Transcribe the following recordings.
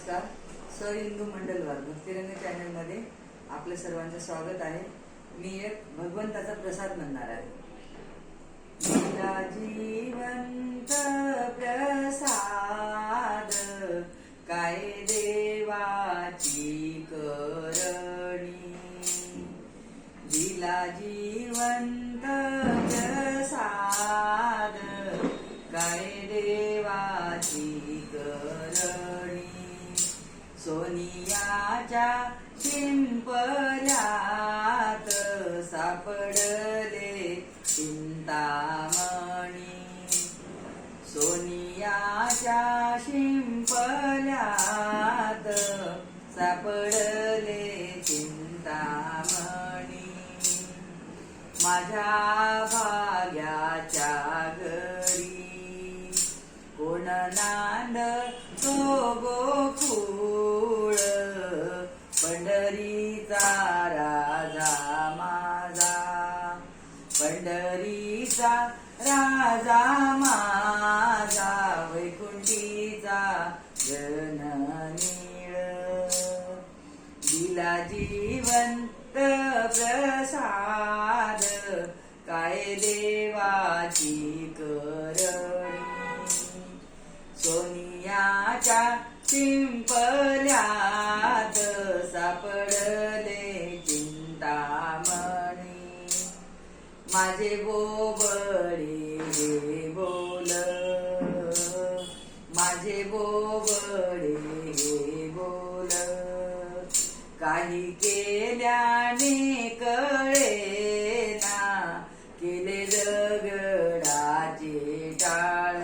नमस्कार. सर हिंदू मंडलवार भक्तिरंग चॅनलमध्ये आपल्या सर्वांचं स्वागत आहे. मी एक भगवंताचा प्रसाद म्हणणार आहे. दिला जीवंत प्रसाद काय देवाची करणी. दिला जीवंत प्रसाद काय देवाची करणी. सोनियाच्या शिंपल्यात सापडले चिंतामणी. सोनियाच्या शिंपल्यात सापडले चिंतामणी. माझ्या भाग्याच्या घरी कोण नांद तो गोकुळ. पंढरीचा राजा माझा, पंढरीचा राजा माझा, वैकुंठीचा जननीळ. दिला जीवंत प्रसाद काय देवाची करणी. सोनियाच्या शिंपल्यात सापडले चिंतामणी. माझे बोबडे हे बोल, माझे बोबडे हे बोल. काही केल्याने कळेना, केले दगडाचे टाळ.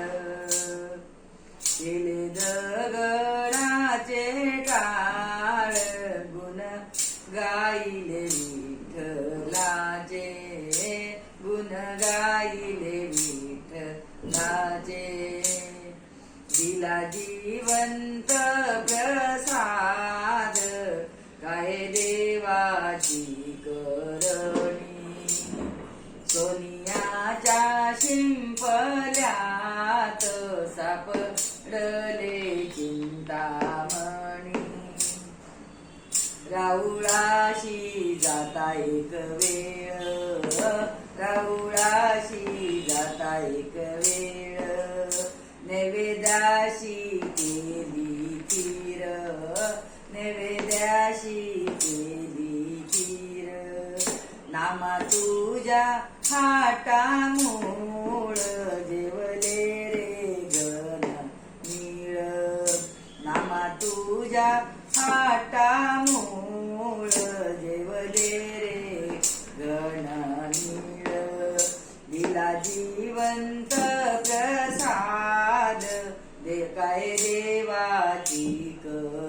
केले दगडाचे टाळ, गुण गाईले विठ्ठलाचे, गुण गाईले विठ्ठलाचे. दिला जीवंत प्रसाद काय देवाची करणी. सोनियाच्या शिंपल्यात सापडले चिंतामणी. राऊळाशी जाता एक वेळ, राऊळाशी जाता एक वेळ. नैवेद्याशी केली खीर, नैवेद्याशी केली खीर. नामा तुझ्या हाटामूळ जेवले रे गण नीळ. नामा तुझ्या हाटामूळ जेवले रे गण नीळ. दिला जीवंत प्रसाद काय देवाची कर.